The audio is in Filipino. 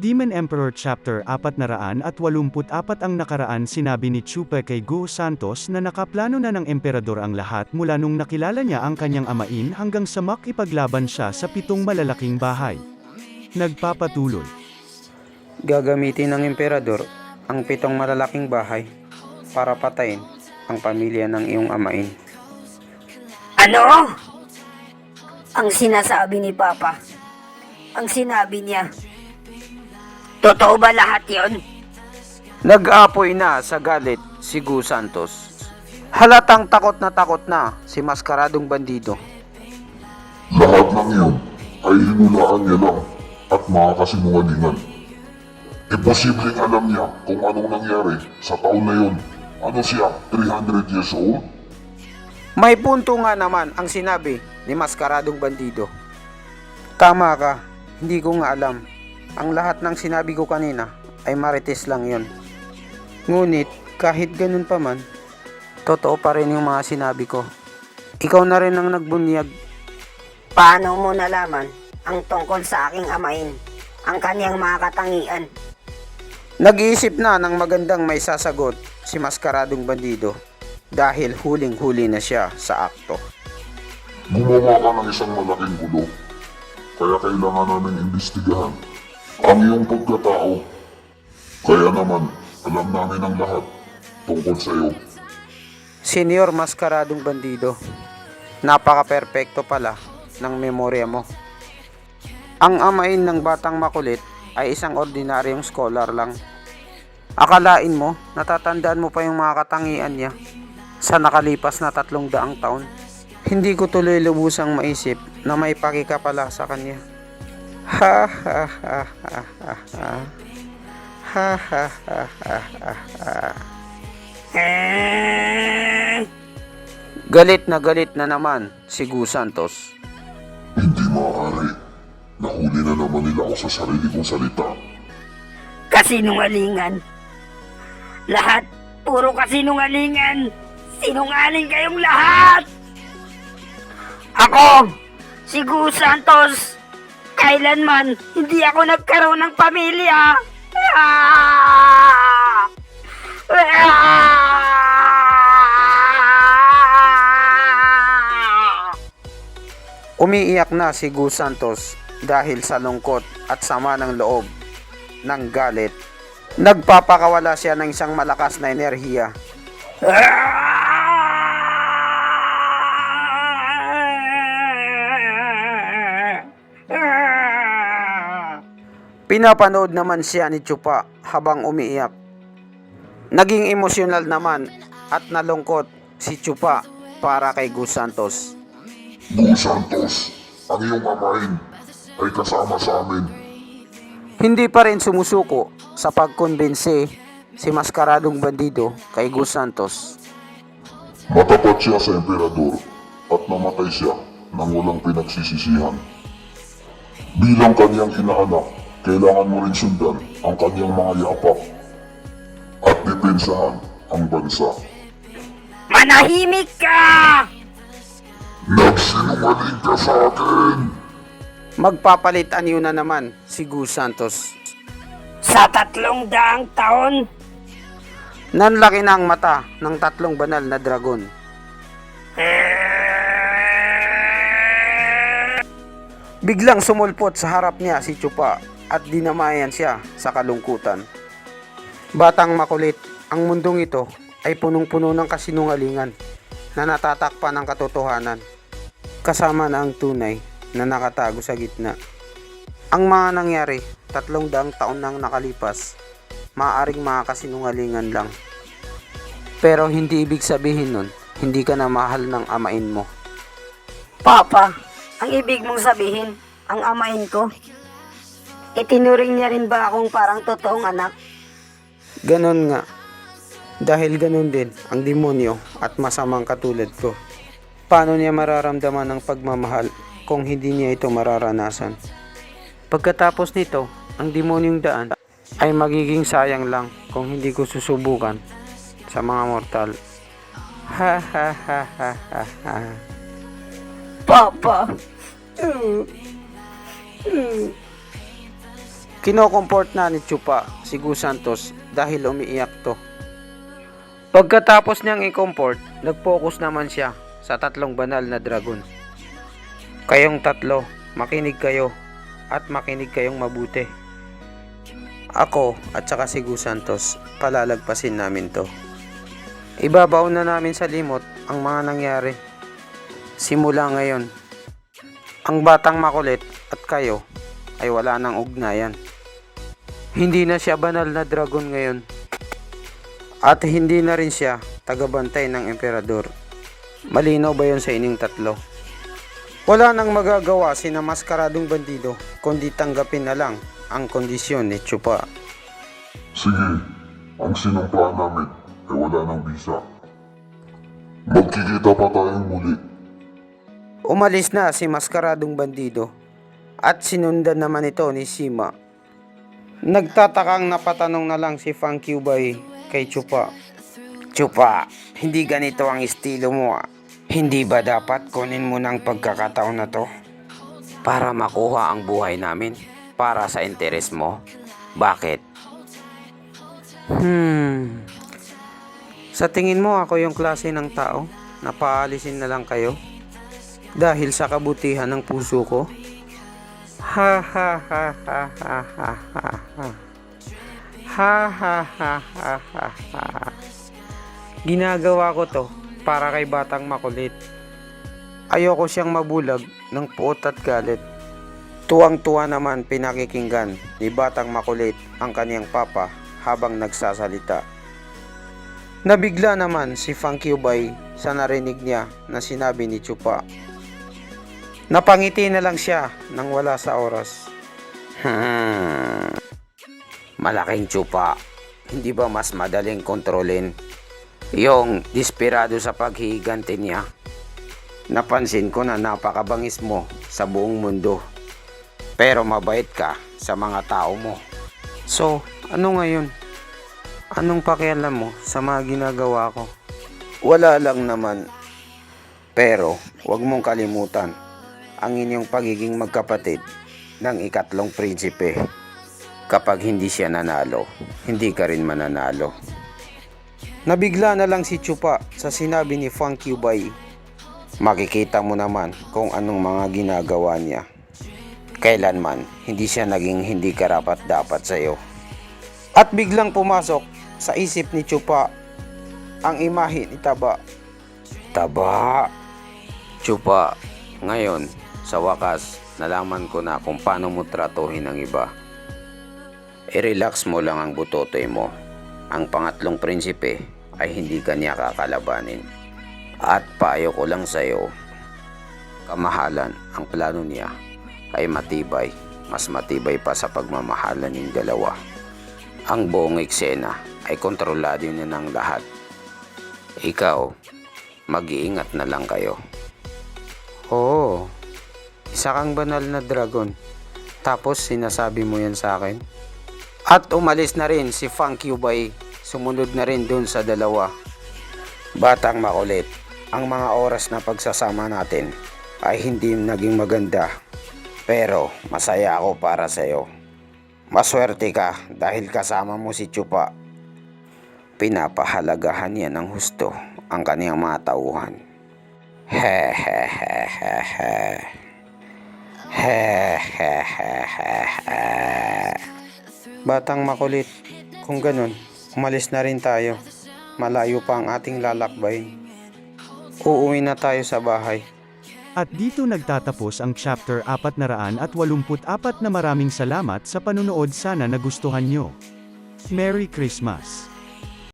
Demon Emperor Chapter 484 ang nakaraan sinabi ni Chupa kay Go Santos na nakaplano na ng emperador ang lahat mula nung nakilala niya ang kanyang amain hanggang sa makipaglaban siya sa 7 malalaking bahay. Nagpapatuloy. Gagamitin ng emperador ang 7 malalaking bahay para patayin ang pamilya ng iyong amain. Ano? Ang sinasabi ni Papa. Ang sinabi niya. Totoo ba lahat yon? Nag-apoy na sa galit si Gu Santos. Halatang takot na si Maskaradong Bandido. Lahat ng iyon ay hinulaan niya lang at mga kasinungalingan. Imposibleng alam niya kung anong nangyari sa taon na yun. Ano siya, 300 years old? May punto nga naman ang sinabi ni Maskaradong Bandido. Tama ka, hindi ko nga alam. Ang lahat ng sinabi ko kanina ay marites lang yon. Ngunit kahit ganun pa man, totoo pa rin yung mga sinabi ko. Ikaw na rin ang nagbunyag. Paano mo nalaman ang tungkol sa aking amain, ang kanyang mga katangian? Nag-iisip na ng magandang may sasagot si Maskaradong Bandido dahil huling-huli na siya sa akto. Gumawa ka ng isang malaking gulo. Kaya kailangan namin imbestigahan ang iyong pagkatao. Kaya naman, alam namin ang lahat tungkol sa iyo. Senior Maskaradong Bandido, napaka-perpekto pala ng memorya mo. Ang amain ng batang makulit ay isang ordinaryong scholar lang. Akalain mo, natatandaan mo pa yung mga katangian niya sa nakalipas na 300 taon. Hindi ko tuloy lubusang maisip na may pakika pala sa kanya. Ha ha ha ha ha ha. Ha ha ha ha ha ha. Galit na naman si Gu Santos. Hindi maaari. Nahuli na naman nila ako sa sarili kong salita. Kasinungalingan. Lahat, puro kasinungalingan. Sinungaling kayong lahat! Ako, si Gu Santos, kailanman hindi ako nagkaroon ng pamilya. Umiiyak na si Gu Santos dahil sa lungkot at sama ng loob ng galit. Nagpapakawala siya ng isang malakas na enerhiya. Pinapanood naman siya ni Chupa habang umiiyak. Naging emosyonal naman at nalungkot si Chupa para kay Gu Santos. Gu Santos, ang iyong amain ay kasama sa amin. Hindi pa rin sumusuko sa pagkumbinsi si Maskaradong Bandido kay Gu Santos. Matapat siya sa emperador at namatay siya nang walang pinagsisisihan. Bilang kanyang inaanak, kailangan mo rin sundan ang kanyang mga yapak at depensahan ang bansa. Manahimik ka! Nagsinungaling ka sa akin! Magpapalit anyo na naman si Gu Santos. Sa 300 taon, Nanlaki na ang mata ng 3 banal na dragon. Biglang sumulpot sa harap niya si Chupa at dinamayan siya sa kalungkutan. Batang makulit, ang mundong ito ay punong-puno ng kasinungalingan na natatakpan ng katotohanan, kasama na ang tunay na nakatago sa gitna. Ang mga nangyari 300 taon nang nakalipas, maaaring mga kasinungalingan lang. Pero hindi ibig sabihin nun, hindi ka na mahal ng amain mo. Papa, ang ibig mong sabihin, ang amain ko, itinuring niya rin ba akong parang totoong anak? Ganon nga. Dahil ganon din ang demonyo at masamang katulad ko. Paano niya mararamdaman ang pagmamahal kung hindi niya ito mararanasan? Pagkatapos nito, ang demonyong daan ay magiging sayang lang kung hindi ko susubukan sa mga mortal. Ha ha ha ha ha ha. Papa, Kinokomport na ni Chupa si Gu Santos dahil umiiyak to. Pagkatapos niyang i-comfort, nag-focus naman siya sa 3 banal na dragon. Kayong 3, makinig kayo at makinig kayong mabuti. Ako at saka si Gu Santos, palalagpasin namin to. Ibabaw na namin sa limot ang mga nangyari. Simula ngayon, ang batang makulit at kayo ay wala nang ugnayan. Hindi na siya banal na dragon ngayon. At hindi na rin siya tagabantay ng emperador. Malinaw ba yun sa inyong 3? Wala nang magagawa si na maskaradong bandido kundi tanggapin na lang ang kondisyon ni Chupa. Sige, ang sinumpaan namin ay wala ng bisa. Magkikita pa tayong muli. Umalis na si maskaradong bandido at sinundan naman ito ni Sima. Nagtatakang napatanong na lang si Fang Kyubay kay Chupa. Chupa, hindi ganito ang estilo mo ah. Hindi ba dapat kunin mo ng pagkakataon na to? Para makuha ang buhay namin? Para sa interes mo? Bakit? Sa tingin mo ako yung klase ng tao na paalisin na lang kayo? Dahil sa kabutihan ng puso ko? Ha ha ha ha ha ha ha ha. Ha ha ha ha ha ha. Ginagawa ko to para kay batang makulit. Ayoko siyang mabulag ng puot at galit. Tuwang-tuwa naman pinakikinggan ni batang makulit ang kaniyang papa habang nagsasalita. Nabigla naman si Fang Kyubay sa narinig niya na sinabi ni Chupa. Napangiti na lang siya nang wala sa oras. Malaking Chupa, hindi ba mas madaling kontrolin yung desperado sa paghihiganti niya? Napansin ko na napakabangis mo sa buong mundo, pero mabait ka sa mga tao mo. So, ano ngayon? Anong pakialam mo sa mga ginagawa ko? Wala lang naman. Pero, huwag mong kalimutan ang inyong pagiging magkapatid ng ikatlong prinsipe. Kapag hindi siya nanalo, hindi ka rin mananalo. Nabigla na lang si Chupa sa sinabi ni Fang Kyubay. Makikita mo naman kung anong mga ginagawa niya. Kailanman, hindi siya naging hindi karapat-dapat sa iyo. At biglang pumasok sa isip ni Chupa ang imahe ni Taba. Taba! Chupa, ngayon, sa wakas, nalaman ko na kung paano mo tratuhin ang iba. I-relax mo lang ang butotoy mo. Ang pangatlong prinsipe ay hindi ka niya kakalabanin. At payo ko lang sa'yo, kamahalan ang plano niya ay matibay, mas matibay pa sa pagmamahalan ng dalawa. Ang buong eksena ay kontrolado niya ng lahat. Ikaw, mag-iingat na lang kayo. Oo, isa kang banal na dragon. Tapos sinasabi mo yan sa akin? At umalis na rin si Fang Kyubay. Sumunod na rin dun sa dalawa. Batang makulit, ang mga oras na pagsasama natin ay hindi naging maganda. Pero masaya ako para sa'yo. Maswerte ka dahil kasama mo si Chupa. Pinapahalagahan niya ng husto ang kaniyang mga tauhan. Batang makulit, kung ganun, umalis na rin tayo. Malayo pa ang ating lalakbay. Uuwi na tayo sa bahay. At dito nagtatapos ang chapter 484 na maraming salamat sa panunood, sana nagustuhan nyo. Merry Christmas!